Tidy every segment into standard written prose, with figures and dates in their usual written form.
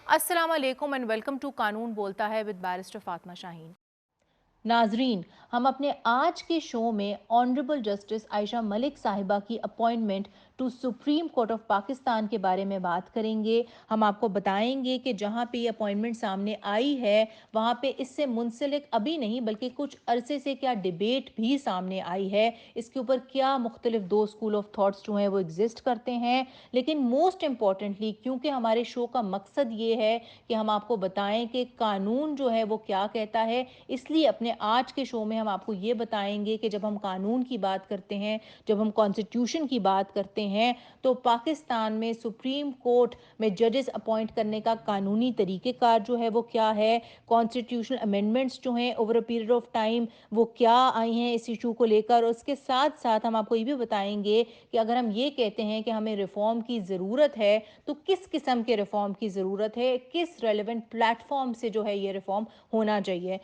अस्सलाम वालेकुम and welcome to कानून बोलता है विद बैरिस्टर फातिमा शाहीन। नाजरीन, हम अपने आज के शो में ऑनरेबल जस्टिस आयशा मलिक साहिबा की appointment to Supreme Court of Pakistan के बारे में बात करेंगे। हम आपको बताएंगे कि जहां पे ये अपॉइंटमेंट सामने आई है वहां पे इससे मुंसलिक अभी नहीं बल्कि कुछ अरसे से क्या डिबेट भी सामने आई है, इसके ऊपर क्या मुख्तलिफ दो स्कूल ऑफ थॉट्स जो हैं वो एग्जिस्ट करते हैं। लेकिन मोस्ट इम्पॉर्टेंटली, क्योंकि हमारे शो का मकसद ये है कि हम आपको बताएं कि कानून जो है वो क्या कहता है, इसलिए अपने आज के शो में हम आपको ये बताएंगे कि जब हम कानून की बात करते हैं, जब हम कॉन्स्टिट्यूशन की बात करते हैं, तो पाकिस्तान में सुप्रीम कोर्ट में जजेस अपॉइंट करने का कानूनी तरीक़ेकार जो है वो क्या है, कॉन्स्टिट्यूशनल अमेंडमेंट्स जो हैं over a period of time वो क्या आई हैं इस इशू को लेकर। और उसके साथ साथ हम आपको ये भी बताएंगे कि अगर हम ये कहते हैं कि हमें रिफॉर्म की ज़रूरत है तो किस किस्म के रिफॉर्म की ज़रूरत है, किस रेलिवेंट प्लेटफॉर्म से जो है ये रिफॉर्म होना चाहिए।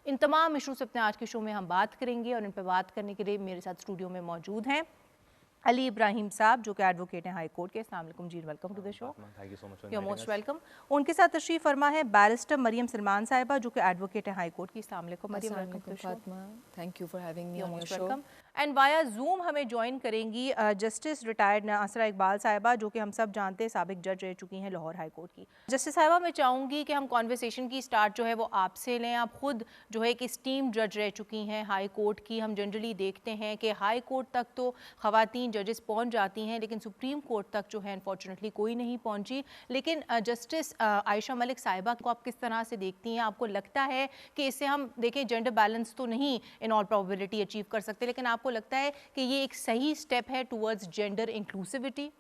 इन तमाम इशू से अपने आज के शो में हम बात करेंगे और इन पर बात करने के लिए मेरे साथ स्टूडियो में मौजूद हैं अली इब्राहिम साहब जो कि एडवोकेट हैं हाई कोर्ट के। अस्सलाम वालेकुम जी, welcome to the show. Thank you so much for you inviting most us. Welcome. उनके साथ तशरीफ फरमा है बैरिस्टर मरियम सलमान साहिबा जो कि एडवोकेट हैं हाई कोर्ट की। अस्सलाम वालेकुम मरियम, अस्सलाम वेलकम टू वालेकुम the show. Fatima, thank you for having me you on your most show. Welcome. And via zoom हमें ज्वाइन करेंगी जस्टिस रिटायर्ड आसरा इकबाल साहिबा जो कि हम सब जानते हैं साबिक जज रह चुकी हैं लाहौर हाई कोर्ट की। जस्टिस साहिबा, मैं चाहूँगी कि हम कॉन्वर्सेशन की स्टार्ट जो है वो आपसे लें। आप खुद जो है एक स्टीम जज रह चुकी हैं हाई कोर्ट की। हम जनरली देखते हैं कि हाई कोर्ट तक तो ख़वातीन जजेस पहुँच जाती हैं लेकिन सुप्रीम कोर्ट तक जो है अनफॉर्चुनेटली कोई नहीं पहुँची। लेकिन जस्टिस आयशा मलिक साहिबा को आप किस तरह से देखती हैं? आपको लगता है कि इससे हम देखें जेंडर बैलेंस तो नहीं इन ऑल प्रोबेबिलिटी अचीव कर सकते, लेकिन आपको लगता है कि ये एक सही स्टेप है टुवर्ड्स जेंडर इंक्लूसिविटी?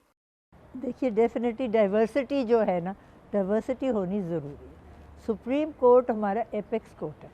देखिए, डेफिनेटली डाइवर्सिटी जो है ना, डाइवर्सिटी होनी ज़रूरी है। सुप्रीम कोर्ट हमारा एपेक्स कोर्ट है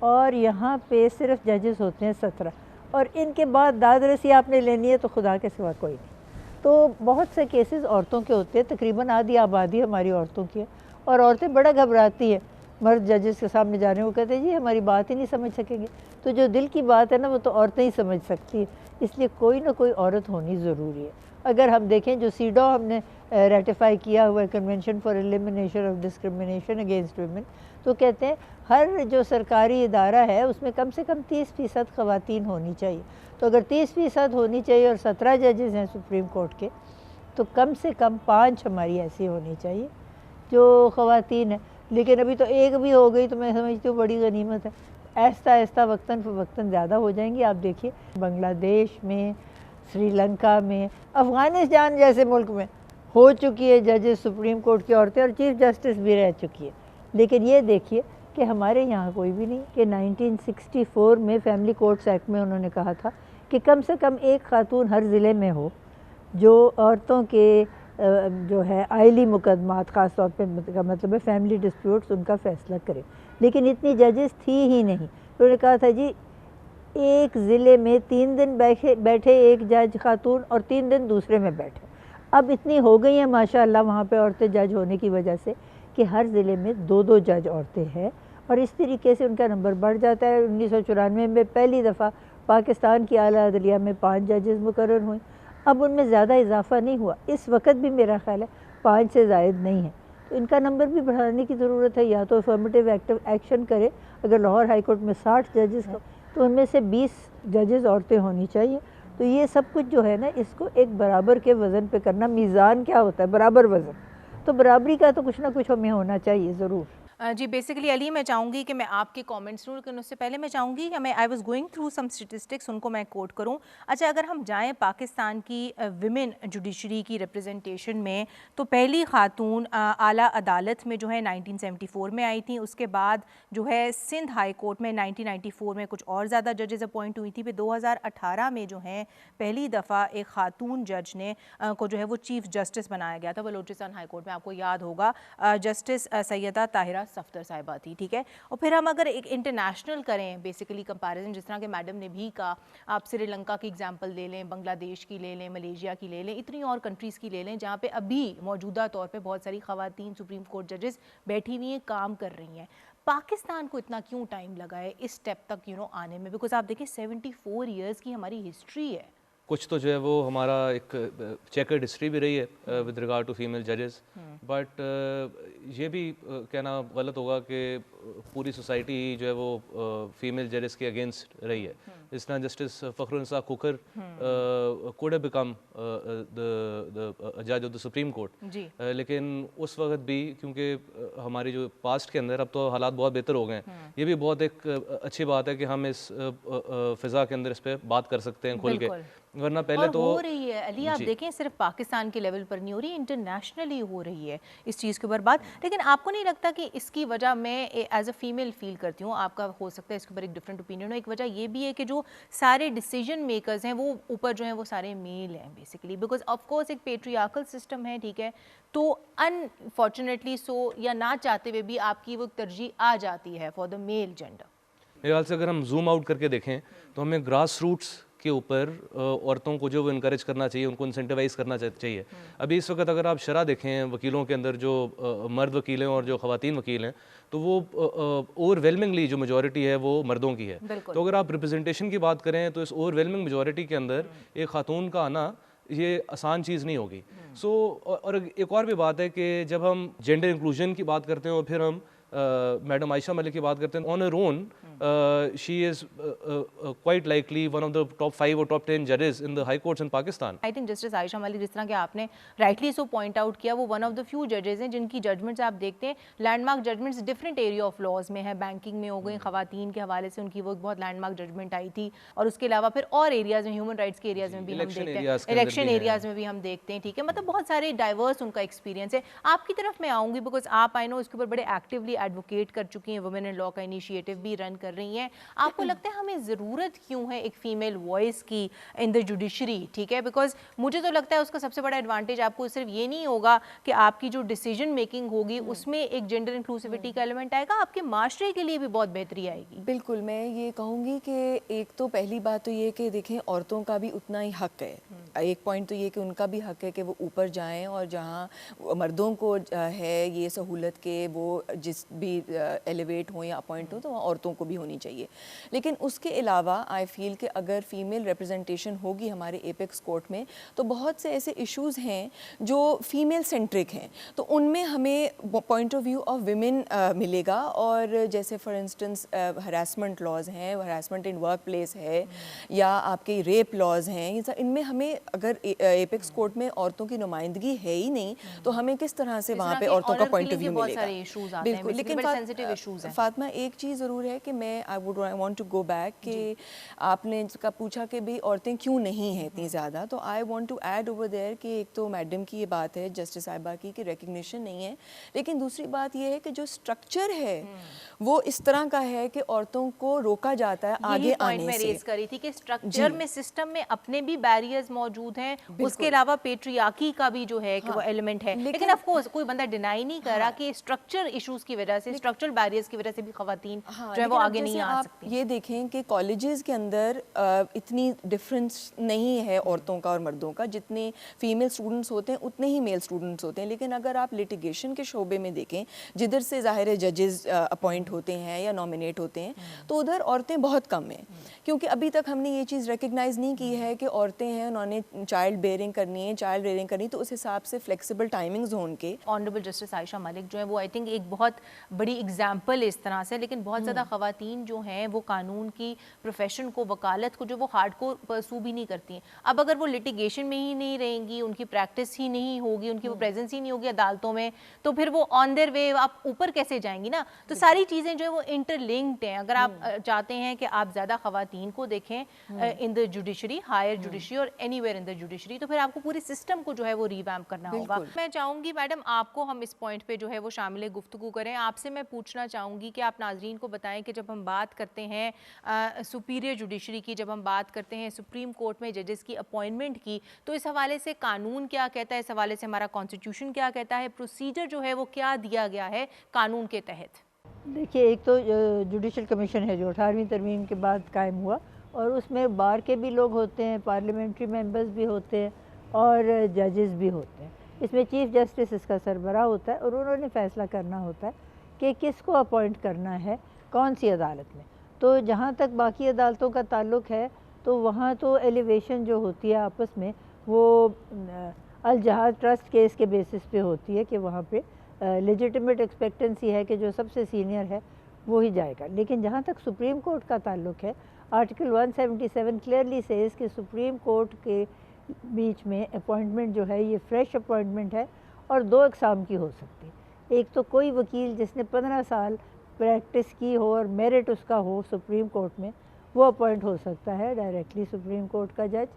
और यहाँ पे सिर्फ जजेस होते हैं 17 और इनके बाद दाद रसी आपने लेनी है तो खुदा के सिवा कोई नहीं। तो बहुत से केसेस औरतों के होते हैं, तकरीबन आधी आबादी हमारी औरतों की है और औरतें बड़ा घबराती हैं मर्द जजेस के सामने जाने। वो कहते हैं जी हमारी बात ही नहीं समझ सकेंगे। तो जो दिल की बात है ना वो तो औरतें ही समझ सकती हैं, इसलिए कोई ना कोई औरत होनी ज़रूरी है। अगर हम देखें जो सीडो हमने रेटिफाई किया हुआ है, convention for elimination of discrimination against women, तो कहते हैं हर जो सरकारी इदारा है उसमें कम से कम 30% ख़वातीन होनी चाहिए। तो अगर 30% होनी चाहिए और 17 जजेस हैं सुप्रीम कोर्ट के, तो कम से कम 5 हमारी ऐसी होनी चाहिए जो ख़वातीन है। लेकिन अभी तो एक भी हो गई तो मैं समझती हूँ बड़ी गनीमत है। आहिस्ता आहिस्ता वक्तन फ़वक्तन ज़्यादा हो जाएंगी। आप देखिए बांग्लादेश में, श्रीलंका में, अफ़गानिस्तान जैसे मुल्क में हो चुकी है जजेस सुप्रीम कोर्ट की औरतें और चीफ जस्टिस भी रह चुकी है। लेकिन ये देखिए कि हमारे यहाँ कोई भी नहीं। कि 1964 में फैमिली कोर्ट्स एक्ट में उन्होंने कहा था कि कम से कम एक खातून हर ज़िले में हो जो औरतों के जो है आइली मुकदमात ख़ास तौर पे का मतलब है फैमिली डिस्प्यूट्स, उनका फ़ैसला करे। लेकिन इतनी जजेस थी ही नहीं। तो उन्होंने कहा था जी एक ज़िले में 3 दिन बैठे एक जज खातून और 3 दिन दूसरे में बैठे। अब इतनी हो गई हैं माशाअल्लाह वहाँ पे औरतें जज होने की वजह से कि हर ज़िले में 2-2 जज औरतें हैं और इस तरीके से उनका नंबर बढ़ जाता है। 1994 में पहली दफ़ा पाकिस्तान की आला अदलिया में 5 जजेस मुकर्रर हुए। अब उनमें ज़्यादा इजाफा नहीं हुआ, इस वक्त भी मेरा ख्याल है 5 से ज़ायद नहीं है। तो इनका नंबर भी बढ़ाने की ज़रूरत है, या तो अफर्मेटिव एक्शन करे। अगर लाहौर हाई कोर्ट में 60 जजेस हैं तो उनमें से 20 जजेस औरतें होनी चाहिए। तो ये सब कुछ जो है ना, इसको एक बराबर के वज़न पे करना। मीज़ान क्या होता है? बराबर वज़न। तो बराबरी का तो कुछ ना कुछ हमें होना चाहिए ज़रूर। जी बेसिकली अली, मैं चाहूँगी कि मैं आपके कमेंट्स लूँ लेकिन उससे पहले मैं चाहूँगी कि मैं I was going through some statistics, उनको मैं कोट करूँ। अच्छा, अगर हम जाएं पाकिस्तान की विमेन जुडिशरी की रिप्रेजेंटेशन में, तो पहली खातून आला अदालत में जो है 1974 में आई थी। उसके बाद जो है सिंध हाई कोर्ट में 1994 में कुछ और ज़्यादा जजेस अपॉइंट हुई थी। फिर 2018 में जो है पहली दफ़ा एक खातून जज ने को जो है वो चीफ जस्टिस बनाया गया था बलोचिस्तान हाई कोर्ट में। आपको याद होगा जस्टिस सैयदा ताहिरा सफ्दर साहिबा थी, ठीक है। और फिर हम अगर एक इंटरनेशनल करें बेसिकली कंपैरिजन, जिस तरह के मैडम ने भी कहा, आप श्रीलंका की एग्जांपल ले लें, बांग्लादेश की ले लें, मलेशिया की ले लें, इतनी और कंट्रीज़ की ले लें जहाँ पे अभी मौजूदा तौर पे बहुत सारी ख़वातीन सुप्रीम कोर्ट जजेस बैठी हुई हैं, काम कर रही हैं। पाकिस्तान को इतना क्यों टाइम लगा है इस स्टेप तक आने में? बिकॉज आप देखिए 74 ईयर्स की हमारी हिस्ट्री है। कुछ तो जो है वो हमारा एक चेकर्ड हिस्ट्री भी रही है विद रिगार्ड टू फीमेल जजेस, बट ये भी कहना गलत होगा कि पूरी सोसाइटी जो है वो फीमेल जजेस के अगेंस्ट रही है. It's not justice Fakhrunnisa Khokhar could have become the जज ऑफ द सुप्रीम कोर्ट, लेकिन उस वक्त भी क्योंकि हमारी जो पास्ट के अंदर, अब तो हालात बहुत बेहतर हो गए हैं, ये भी बहुत एक अच्छी बात है कि हम इस फिजा के अंदर इस पे बात कर सकते हैं खुल के, वरना पहले और तो हो रही है अली, आप देखें सिर्फ पाकिस्तान के लेवल पर नहीं हो रही, इंटरनेशनली हो रही है इस चीज़ के ऊपर बात. लेकिन आपको नहीं लगता कि इसकी वजह, मैं एज अ फीमेल फील करती हूँ, आपका हो सकता है इसके ऊपर एक डिफरेंट ओपिनियन हो, एक वजह ये भी है कि जो सारे डिसीजन मेकर्स हैं वो ऊपर जो हैं वो सारे मेल हैं बेसिकली, बिकॉज ऑफ कोर्स एक पेट्रियार्कल सिस्टम है, ठीक है, तो अनफॉर्चुनेटली सो या ना चाहते हुए भी आपकी वो तरजीह आ जाती है फॉर द मेल जेंडर. मेरे ख्याल से अगर हम जूम आउट करके देखें तो हमें ग्रास रूट्स के ऊपर औरतों को जो वो इनकरेज करना चाहिए, उनको इंसेंटिवाइज करना चाहिए. अभी इस वक्त अगर आप शरा देखें वकीलों के अंदर, जो मर्द वकील हैं और जो ख़वातीन वकील हैं, तो वो ओवरवेलमिंगली जो मेजॉरिटी है वो मर्दों की है. तो अगर आप रिप्रेजेंटेशन की बात करें तो इस ओवरवेलमिंग मेजॉरिटी के अंदर एक खातून का आना ये आसान चीज़ नहीं होगी. और एक और भी बात है कि जब हम जेंडर इंक्लूजन की बात करते हैं और फिर हम मैडम आयशा मलिक की बात करते हैं, on her own she is quite likely one of the top 5 और टॉप 10 जजेस in the high courts in Pakistan. I think justice Ayesha Malik, जिस तरह के आपने राइटली सो पॉइंट आउट किया, वो वन ऑफ द फ्यू जजेस हैं जिनकी जजमेंट्स आप देखते हैं landmark judgments different area of laws में है, बैंकिंग में हो गई, खवातीन के हवाले से उनकी वो बहुत लैंडमार्क जजमेंट आई थी, और उसके अलावा फिर और एरियाज में, ह्यूमन राइट्स के एरियाज में भी हम देखते हैं, इलेक्शन एरियाज में भी हम देखते हैं, ठीक है, मतलब बहुत सारे डाइवर्स उनका एक्सपीरियंस है. आपकी तरफ मैं आऊँगी बिकॉज आप आई नो इसके ऊपर बड़े एक्टिवली एडवोकेट कर चुकी हैं, वुमेन इन लॉ का इनिशिएटिव भी रन कर रही हैं. आपको लगता है हमें ज़रूरत क्यों है एक फीमेल वॉइस की इन द जुडिशरी, ठीक है, बिकॉज मुझे तो लगता है उसका सबसे बड़ा एडवांटेज आपको सिर्फ ये नहीं होगा कि आपकी जो डिसीजन मेकिंग होगी उसमें एक जेंडर इंक्लूसिविटी का एलिमेंट आएगा, आपके माशरे के लिए भी बहुत बेहतरी आएगी. बिल्कुल, मैं ये कहूँगी कि एक तो पहली बात तो ये कि देखें औरतों का भी उतना ही हक है. एक पॉइंट तो ये कि उनका भी हक है कि वो ऊपर जाएं, और जहाँ मर्दों को है ये सहूलत के वो जिस भी एलिवेट हो या अपॉइंट हो, तो वहाँ औरतों को भी होनी चाहिए. लेकिन उसके अलावा आई फील कि अगर फीमेल रिप्रेजेंटेशन होगी हमारे एपेक्स कोर्ट में, तो बहुत से ऐसे इश्यूज़ हैं जो फीमेल सेंट्रिक हैं, तो उनमें हमें point of view of women मिलेगा. और जैसे फॉर इंस्टेंस हरासमेंट लॉज हैं, हरासमेंट इन वर्क प्लेस है, या आपके रेप लॉज हैं, ये सब इनमें हमें अगर एपेक्स कोर्ट में औरतों की नुमाइंदगी है ही नहीं, तो हमें किस तरह से वहाँ पे औरतों का पॉइंट ऑफ व्यू मिलेगा. बिल्कुल, लेकिन फातिमा एक चीज़ ज़रूर है कि मैं I would want to go back कि आपने का पूछा कि भाई औरतें क्यों नहीं हैं इतनी ज़्यादा, तो I want to add over there कि एक तो मैडम की ये बात है, जस्टिस साहिबा की, कि रिकग्निशन नहीं है, लेकिन दूसरी बात ये है कि जो स्ट्रक्चर है वो इस तरह का है कि औरतों को रोका जाता है आगे आने मैं से. रेज करी थी कि स्ट्रक्चर में, सिस्टम में अपने भी बैरियर्स मौजूद हैं, उसके अलावा पेट्रियार्की का भी जो है कि वो एलिमेंट है. लेकिन ऑफ कोर्स कोई बंदा डिनाई नहीं कर रहा कि स्ट्रक्चर इश्यूज की वजह से, स्ट्रक्चरल बैरियर्स की वजह से भी खवातीन जो है वो आगे नहीं आ सकती. ये देखें कि कॉलेजेस के अंदर इतनी डिफरेंस नहीं है औरतों का और मर्दों का, जितने फीमेल स्टूडेंट्स होते हैं उतने ही मेल स्टूडेंट्स होते हैं. लेकिन अगर आप लिटिगेशन के शोबे में देखें, जिधर से ज़ाहिर जजेस अपॉइंट होते हैं या नॉमिनेट होते हैं, तो उधर औरतें बहुत कम हैं, क्योंकि अभी तक हमने ये चीज़ रिकग्नाइज़ नहीं की है कि औरतें हैं, उन्होंने चाइल्ड बेयरिंग करनी है, चाइल्ड रेयरिंग करनी, तो उस हिसाब से फ्लेक्सिबल टाइमिंग्स हो उनके. ऑनरेबल जस्टिस आयशा मलिक जो है वो आई थिंक एक बहुत बड़ी एग्जाम्पल इस तरह से, लेकिन बहुत ज़्यादा ख़वातीन जो हैं वो कानून की प्रोफेशन को, वकालत को जो वो हार्डकोर परसू भी नहीं करती हैं. अब अगर वो लिटिगेशन में ही नहीं रहेंगी, उनकी प्रैक्टिस ही नहीं होगी, उनकी वो प्रेजेंस ही नहीं होगी अदालतों में, तो फिर वो ऑन देयर वे आप ऊपर कैसे जाएंगी ना. तो सारी चीज़ें जो है वो इंटरलिंक्ड हैं. अगर आप चाहते हैं कि आप ज़्यादा ख़वातीन को देखें in the judiciary, higher judiciary और एनीवेयर इन द जुडिशरी, तो फिर आपको पूरे सिस्टम को जो है वो रिवैम्प करना होगा. मैं चाहूँगी मैडम आपको हम इस पॉइंट पे जो है वो शामिल गुफ्तगू करें. आपसे मैं पूछना चाहूँगी कि आप नाजरीन को बताएं कि जब हम बात करते हैं सुपीरियर जुडिशरी की, जब हम बात करते हैं सुप्रीम कोर्ट में जजेस की अपॉइंटमेंट की, तो इस हवाले से कानून क्या कहता है, इस हवाले से हमारा कॉन्स्टिट्यूशन क्या कहता है, प्रोसीजर जो है वो क्या दिया गया है कानून के तहत. देखिए, एक तो जुडिशल कमीशन है जो 18वीं तरमीम के बाद कायम हुआ, और उसमें बार के भी लोग होते हैं, पार्लियामेंट्री मेंबर्स भी होते हैं और जजेस भी होते हैं. इसमें चीफ़ जस्टिस इसका सरबराह होता है और उन्होंने फ़ैसला करना होता है कि किसको अपॉइंट करना है कौन सी अदालत में. तो जहाँ तक बाकी अदालतों का ताल्लुक़ है, तो वहाँ तो एलिवेशन जो होती है आपस में वो अल जहाज ट्रस्ट केस के बेसिस पे होती है कि वहाँ पे लेजिटिमेट एक्सपेक्टेंसी है कि जो सबसे सीनियर है वो ही जाएगा। लेकिन जहाँ तक सुप्रीम कोर्ट का ताल्लुक है, आर्टिकल 177 क्लियरली सेज कि सुप्रीम कोर्ट के बीच में अपॉइंटमेंट जो है ये फ्रेश अपॉइंटमेंट है और दो अक़साम की हो सकती है। एक तो कोई वकील जिसने 15 साल प्रैक्टिस की हो और मेरिट उसका हो सुप्रीम कोर्ट में, वो अपॉइंट हो सकता है डायरेक्टली सुप्रीम कोर्ट का जज,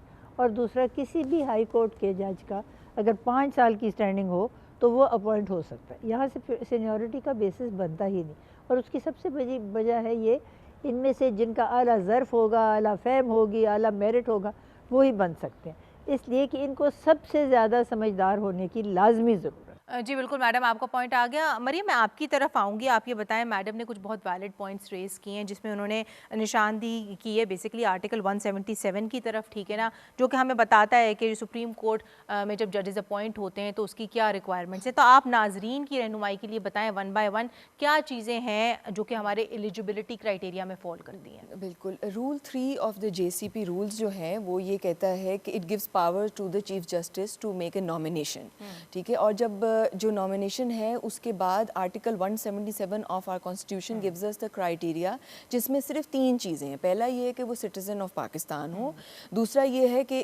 और दूसरा किसी भी हाई कोर्ट के जज का अगर 5 साल की स्टैंडिंग हो तो वो अपॉइंट हो सकता है। यहाँ से सीनियरिटी का बेसिस बनता ही नहीं, और उसकी सबसे बड़ी वजह है ये, इनमें से जिनका आला ज़र्फ़ होगा, आला फ़हम होगी, आला मेरिट होगा, वो ही बन सकते हैं। इसलिए कि इनको सबसे ज़्यादा समझदार होने की लाजमी ज़रूरत। जी बिल्कुल मैडम, आपका पॉइंट आ गया। मरियम, मैं आपकी तरफ आऊँगी। आप ये बताएं, मैडम ने कुछ बहुत वैलिड पॉइंट्स रेज़ किए हैं जिसमें उन्होंने निशानदेही की है बेसिकली आर्टिकल 177 की तरफ, ठीक है ना, जो कि हमें बताता है कि सुप्रीम कोर्ट में जब जजेस अपॉइंट होते हैं तो उसकी क्या रिक्वायरमेंट्स हैं। तो आप नाजरीन की रहनुमाई के लिए बताएं वन बाय वन क्या चीज़ें हैं जो कि हमारे एलिजिबिलिटी क्राइटेरिया में फॉल करती हैं। बिल्कुल, rule 3 of the JCP rules जो हैं वो ये कहता है कि it gives power to the chief justice to make a nomination, ठीक है। और जब जो नॉमिनेशन है उसके बाद article 177 of our constitution gives us the criteria, जिसमें सिर्फ 3 चीज़ें हैं। पहला ये है कि वो सिटीजन ऑफ पाकिस्तान हो, दूसरा ये है कि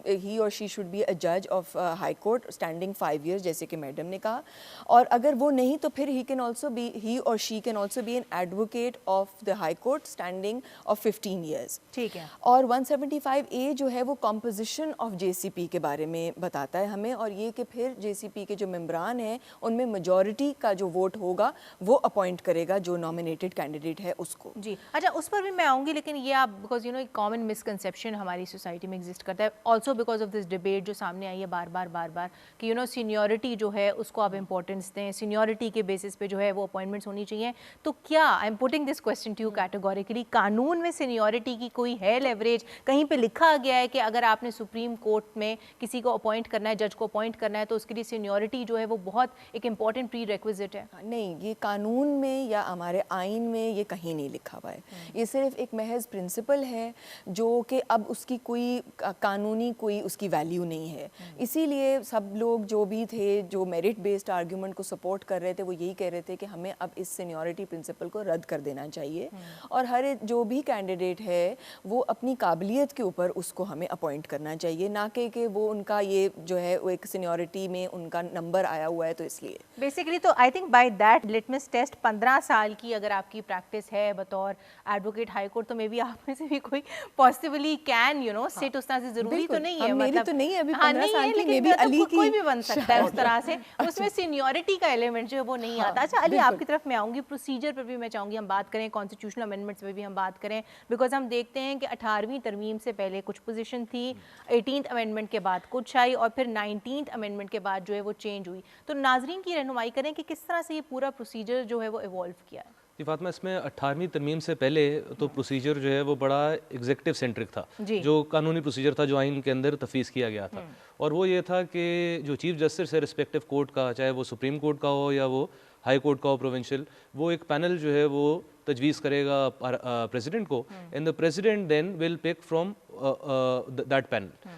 ही और शी शुड बी अ जज of high court standing 5 years, जैसे कि मैडम ने कहा, और अगर वो नहीं तो फिर ही और she can also be an advocate of the high court standing of 15 years, ठीक है। और 175A जो है वो कॉम्पोजिशन ऑफ JCP के बारे में बताता है हमें, और ये कि फिर JCP के जो मेंबरान हैं उनमें मेजॉरिटी का जो वोट होगा वो अपॉइंट करेगा जो नॉमिनेटेड कैंडिडेट है उसको। जी अच्छा, उस पर भी मैं आऊँगी, लेकिन ये आप बिकॉज यू नो एक कॉमन मिसकंसेप्शन हमारी सोसाइटी में एग्जिस्ट करता है, also because of this debate जो सामने आई है बार बार कि यू नो सीनियरिटी जो है उसको आप इंपॉर्टेंस दें, सीनियरिटी के बेसिस पे जो है वो अपॉइंटमेंट्स होनी चाहिए। तो क्या, I am putting this question to you categorically, कानून में सीनियरिटी की कोई है लेवरेज? कहीं पे लिखा गया है कि अगर आपने सुप्रीम कोर्ट में किसी को अपॉइंट करना है, जज को अपॉइंट करना है, तो उसके लिए सीनियरिटी जो है वो बहुत एक इम्पॉर्टेंट प्री रिक्विजिट है? नहीं, ये कानून में या हमारे आइन में ये कहीं नहीं लिखा हुआ है। ये सिर्फ एक महज प्रिंसिपल है जो कि अब उसकी कोई कानूनी कोई उसकी वैल्यू नहीं है। इसीलिए सब लोग जो भी थे जो मेरिट बेस्ड आर्ग्यूमेंट को सपोर्ट कर रहे थे वो यही कह रहे थे कि हमें अब इस सीनियरिटी प्रिंसिपल को रद्द कर देना चाहिए, और हर जो भी कैंडिडेट है वो अपनी काबिलियत के ऊपर उसको हमें अपॉइंट करना चाहिए, ना कि वो उनका ये जो है वो एक सीनियरिटी में उनका नंबर आया हुआ है तो इसलिए। बेसिकली तो I think by that litmus test 15 साल की अगर आपकी प्रैक्टिस है बतौर एडवोकेट हाई कोर्ट, तो मे बी आप में से भी कोई possibly can you know sit उस तरह से, जरूरी तो नहीं है, मेरी तो नहीं है अभी 15 नहीं साल है, की, लेकिन मे बी अली की कोई भी बन सकता है उस तरह से, उसमें सीनियरिटी का एलिमेंट जो है वो नहीं आता। अच्छा अली, आपकी तरफ मैं आऊँगी, प्रोसीजर पर भी मैं चाहूँगी हम बात करें, कॉन्स्टिट्यूशनल अमेंडमेंट्स पर भी हम बात करें, बिकॉज हम देखते हैं कि 18वीं तरमीम से पहले कुछ पोजीशन थी, 18th अमेंडमेंट के बाद कुछ आई, और फिर 19th अमेंडमेंट के बाद जो है वो चेंज हुई। तो नाजरीन की रहनुमाई करें कि किस तरह से ये पूरा प्रोसीजर जो है वो इवॉल्व किया है। जी फातिमा, इसमें 18वीं तरमीम से पहले तो प्रोसीजर जो है वो बड़ा एग्जीक्यूटिव सेंट्रिक था, जो कानूनी प्रोसीजर था जो आइन के अंदर तफवीज़ किया गया था, और वो ये था कि जो चीफ जस्टिस है रिस्पेक्टिव कोर्ट का, चाहे वो सुप्रीम कोर्ट का हो या वो हाई कोर्ट का हो प्रोविंशियल, वो एक पैनल जो है वो तजवीज़ करेगा प्रेसिडेंट को, and the president then will pick from that panel.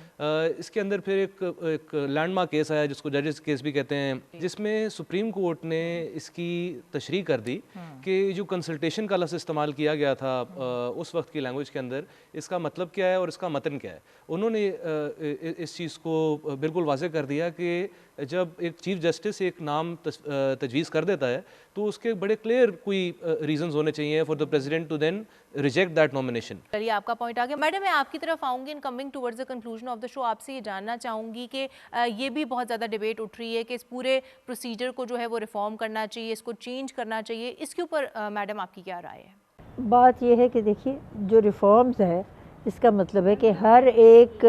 इसके अंदर फिर एक लैंडमार्क केस आया जिसको जजेस केस भी कहते हैं, जिसमें सुप्रीम कोर्ट ने इसकी तशरीह कर दी कि जो कंसल्टेशन का लफ्ज़ इस्तेमाल किया गया था उस वक्त की लैंग्वेज के अंदर, इसका मतलब क्या है और इसका मतन क्या है। उन्होंने इस चीज़ को बिल्कुल वाज़ेह कर दिया कि जब एक चीफ जस्टिस एक नाम तजवीज़ कर देता है तो उसके बड़े क्लियर कोई रीजंस होने चाहिए for the president to then reject that nomination. चलिए, आपका पॉइंट आ गया। मैडम, मैं आपकी तरफ आऊँगी in coming towards the conclusion of the show. आपसे ये जानना चाहूँगी कि ये भी बहुत ज़्यादा डिबेट उठ रही है कि इस पूरे प्रोसीजर को जो है वो रिफॉर्म करना चाहिए, इसको चेंज करना चाहिए, इसके ऊपर मैडम आपकी क्या राय है? बात यह है कि देखिए, जो रिफॉर्म्स है इसका मतलब है कि हर एक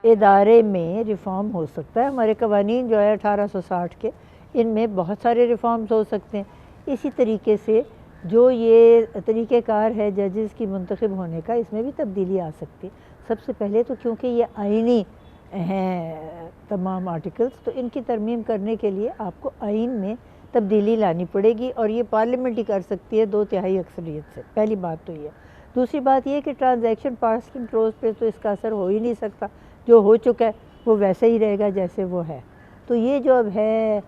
इदारे में रिफ़ॉर्म हो सकता है। हमारे कवानीन जो है 1860 के, इनमें बहुत सारे रिफ़ॉर्म्स हो सकते हैं। इसी तरीके से जो ये तरीक़ेकार है जजेस की मुंतखब होने का, इसमें भी तब्दीली आ सकती है। सबसे पहले तो क्योंकि ये आइनी हैं तमाम आर्टिकल्स, तो इनकी तरमीम करने के लिए आपको आइन में तब्दीली लानी पड़ेगी, और ये पार्लियामेंट ही कर सकती है 2/3 अक्सरियत से। पहली बात तो ये। दूसरी बात ये कि ट्रांजैक्शन पासिंग क्लोज पे तो इसका असर हो ही नहीं सकता, जो हो चुका है वो वैसे ही रहेगा जैसे वो है। तो ये जो अब है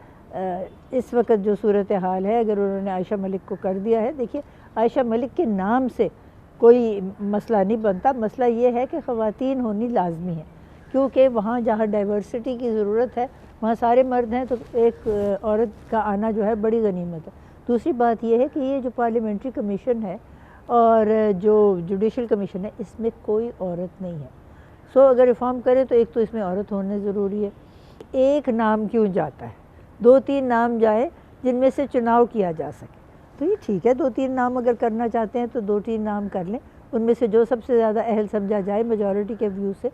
इस वक्त जो सूरत हाल है, अगर उन्होंने आयशा मलिक को कर दिया है, देखिए आयशा मलिक के नाम से कोई मसला नहीं बनता, मसला ये है कि ख़वातीन होनी लाजमी है, क्योंकि वहाँ जहाँ डाइवर्सिटी की ज़रूरत है वहाँ सारे मर्द हैं, तो एक औरत का आना जो है बड़ी गनीमत है। दूसरी बात यह है कि ये जो पार्लियामेंट्री कमीशन है और जो जुडिशल कमीशन है, इसमें कोई औरत नहीं है। सो अगर रिफॉर्म करें तो एक तो इसमें औरत होने ज़रूरी है। एक नाम क्यों जाता है, 2-3 नाम जाए जिनमें से चुनाव किया जा सके, तो ये ठीक है। 2-3 नाम अगर करना चाहते हैं तो 2-3 नाम कर लें, उनमें से जो सबसे ज़्यादा अहल समझा जाए मेजॉरिटी के व्यू से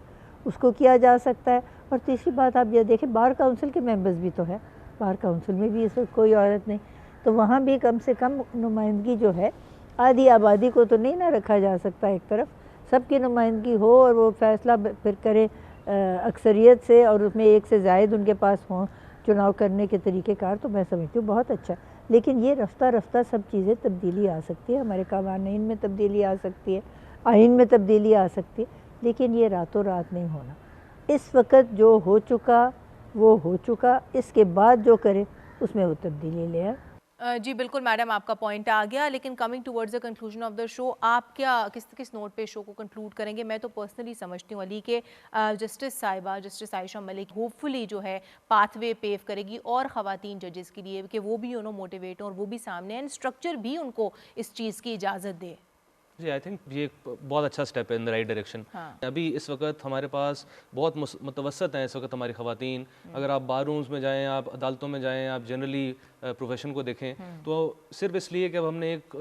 उसको किया जा सकता है। और तीसरी बात आप ये देखें, बार काउंसिल के मेंबर्स भी तो है, बार काउंसिल में भी इस वक्त कोई औरत नहीं, तो वहाँ भी कम से कम नुमाइंदगी जो है, आधी आबादी को तो नहीं ना रखा जा सकता एक तरफ, सबकी नुमाइंदगी हो और वो फैसला फिर करे अक्सरियत से, और उसमें एक से ज़ायद उनके पास हों चुनाव करने के तरीक़ेकार, तो मैं समझती हूँ बहुत अच्छा। लेकिन ये रफ्ता रफ्ता सब चीज़ें तब्दीली आ सकती है, हमारे कवानीन में तब्दीली आ सकती है, आइन में तब्दीली आ सकती है, लेकिन ये रातों रात नहीं होना। इस वक्त जो हो चुका वो हो चुका, इसके बाद जो करे उसमें वो तब्दीली ले आए। जी बिल्कुल मैडम, आपका पॉइंट आ गया, लेकिन coming towards the conclusion of the show, आप क्या किस नोट पे शो को कंक्लूड करेंगे? मैं तो पर्सनली समझती हूँ अली के जस्टिस साहिबा, जस्टिस आयशा मलिक होपफुली जो है पाथवे पेव करेगी और ख़वातीन जजेस के लिए कि वो भी मोटिवेट हों और वो भी सामने एंड स्ट्रक्चर भी उनको इस चीज़ की इजाज़त दे। जी, आई थिंक ये एक बहुत अच्छा स्टेप है इन द राइट डायरेक्शन। अभी इस वक्त हमारे पास बहुत मुतवसत हैं इस वक्त हमारी ख़वातीन। अगर आप बार रूम्स में जाएँ, आप अदालतों में जाएँ, आप जनरली प्रोफेशन को देखें, तो सिर्फ इसलिए कि अब हमने एक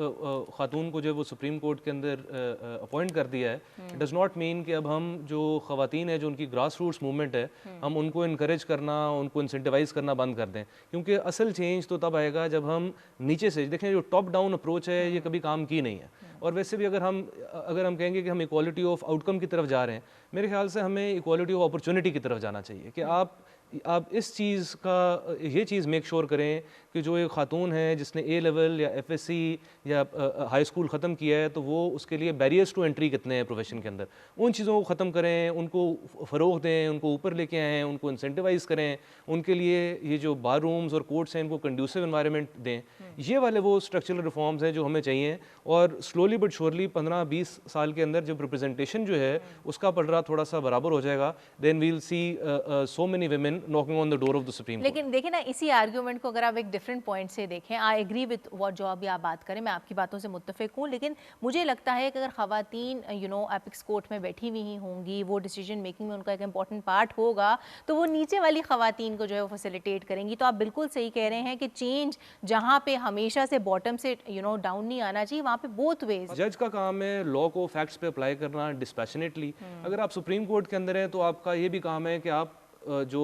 ख़ातून को जो वो सुप्रीम कोर्ट के अंदर अपॉइंट कर दिया है, इट डज़ नॉट मीन कि अब हम जो ख़वातीन है, जो उनकी ग्रास रूट्स मूवमेंट है, हम उनको इनकरेज करना, उनको इंसेंटिवाइज़ करना बंद कर दें। क्योंकि असल चेंज तो तब आएगा जब हम नीचे से देखें। जो टॉप डाउन अप्रोच है ये कभी काम की नहीं है। और वैसे भी अगर हम कहेंगे कि हम इक्वालिटी ऑफ आउटकम की तरफ जा रहे हैं, मेरे ख्याल से हमें इक्वालिटी ऑफ अपॉर्चुनिटी की तरफ जाना चाहिए कि आप इस चीज़ का ये चीज़ मेक श्योर करें कि जो एक ख़ातून है जिसने ए लेवल या एफएससी या हाई स्कूल ख़त्म किया है, तो वो उसके लिए बैरियर्स टू एंट्री कितने हैं प्रोफेशन के अंदर, उन चीज़ों को ख़त्म करें, उनको फ़रोग़ दें, उनको ऊपर लेके आएँ, उनको इंसेंटिवाइज़ करें, उनके लिए ये जो बार रूम्स और कोर्ट्स हैं इनको कंड्यूसिव एनवायरनमेंट दें। ये वाले वो स्ट्रक्चरल रिफॉर्म्स हैं जो हमें चाहिए। और स्लोली बट श्योरली 15-20 साल के अंदर जब रिप्रेजेंटेशन जो है उसका पलड़ा थोड़ा सा बराबर हो जाएगा, then we will see so many women knocking on the door of the Supreme Court. लेकिन देखिए ना, इसी आर्ग्यूमेंट को अगर आप एक डिफरेंट पॉइंट से देखें, आई एग्री विद व्हाट जो अभी आप बात करें, मैं आपकी बातों से मुत्तफिक हूँ, लेकिन मुझे लगता है कि अगर ख़वातीन एपिक्स कोर्ट में बैठी हुई ही होंगी, वो डिसीजन मेकिंग में उनका एक इंपॉर्टेंट पार्ट होगा, तो वो नीचे वाली ख़वातीन को जो है वो फैसिलिटेट करेंगी। तो आप बिल्कुल सही कह रहे हैं कि चेंज जहाँ पे हमेशा से बॉटम से डाउन नहीं आना चाहिए, वहाँ पे बोथ वेज। जज का काम है लॉ को फैक्ट्स पे अप्लाई करना डिस्पैशनेटली। अगर आप सुप्रीम कोर्ट के अंदर हैं तो आपका ये भी काम है कि आप जो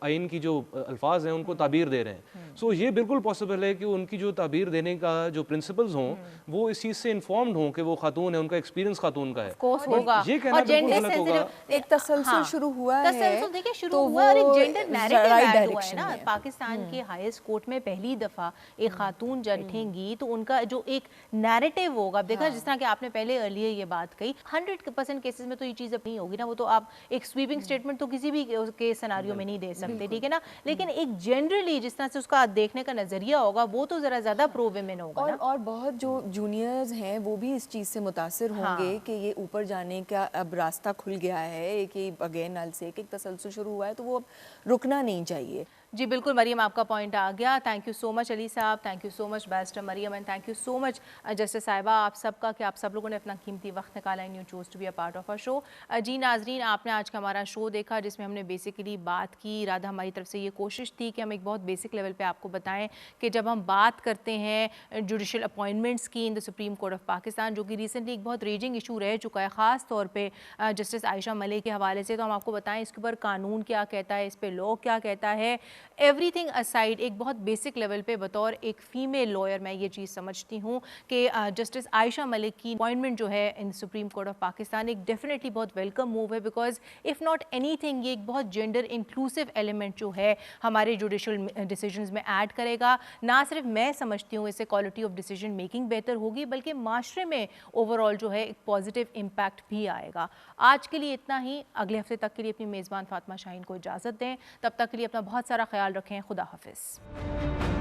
आइन की जो अल्फाज हैं उनको ताबीर दे रहे हैं। सो ये बिल्कुल पॉसिबल है कि उनकी जो ताबीर देने का जो प्रिंसिपल्स हों वो इस चीज़ से इन्फॉर्म्ड हों कि वो खातून है, उनका एक्सपीरियंस खातून का है। होगा। ये कहना बिल्कुल गलत होगा। एक तसलसल शुरू हुआ है, तसलसल देखिए शुरू तो हुआ और एक जेंडर नैरेटिव right ऐड हुआ है direction ना। में। पाकिस्तान के हाईएस्ट कोर्ट में पहली दफ़ा एक खातून जज ठेंगी तो उनका जो एक नैरेटिव होगा, अब देखा जिस तरह कि आपने पहले अर्लियर ये बात कही, 100% केसेस में तो ये चीज़ अब नहीं होगी ना। वो तो आप एक स्वीपिंग स्टेटमेंट तो किसी भी के सिनेरियो में नहीं दे सकते, ठीक है ना। लेकिन एक जनरली जिस तरह से उसका देखने का नजरिया होगा वो तो जरा ज्यादा प्रो विमेन होगा ना। और बहुत जो जूनियर्स हैं वो भी इस चीज़ से मुतासिर होंगे कि ये ऊपर जाने का अब रास्ता खुल गया है, कि अगेन नल से एक तसलसल शुरू हुआ है, तो वो अब रुकना नहीं चाहिए। जी बिल्कुल मरियम, आपका पॉइंट आ गया। Thank you so much Ali sahab, thank you so much barrister Maryam, and thank you so much justice sahiba, आप सबका कि आप सब लोगों ने अपना कीमती वक्त निकाला and you choose to be a part of our show. जी नाजरीन, आपने आज का हमारा शो देखा जिसमें हमने बेसिकली बात की, इरादा हमारी तरफ से ये कोशिश थी कि हम एक बहुत बेसिक लेवल पे आपको बताएं कि जब हम बात करते हैं जुडिशल अपॉइंटमेंट्स की in the Supreme Court of Pakistan, जो कि रिसेंटली एक बहुत रेजिंग इशू रह चुका है, ख़ास तौर पर जस्टिस आयशा मलिक के हवाले से, तो हम आपको बताएं इसके ऊपर कानून क्या कहता है, इस पर लॉ क्या कहता है। एवरीथिंग असाइड, एक बहुत बेसिक लेवल पे बतौर एक फ़ीमेल लॉयर मैं ये चीज़ समझती हूँ कि जस्टिस आयशा मलिक की अपॉइंटमेंट जो है इन सुप्रीम कोर्ट ऑफ पाकिस्तान एक डेफिनेटली बहुत वेलकम मूव है, बिकॉज इफ़ नॉट एनीथिंग ये एक बहुत जेंडर इंक्लूसिव एलिमेंट जो है हमारे जुडिशल डिसीजंस में ऐड करेगा। ना सिर्फ मैं समझती हूँ इससे क्वालिटी ऑफ डिसीजन मेकिंग बेहतर होगी, बल्कि माशरे में ओवरऑल जो है एक पॉजिटिव इम्पैक्ट भी आएगा। आज के लिए इतना ही। अगले हफ्ते तक के लिए अपनी मेज़बान फातिमा शाहीन को इजाज़त दें। तब तक के लिए अपना बहुत सारा ख्याल रखें। खुदा हाफिज़।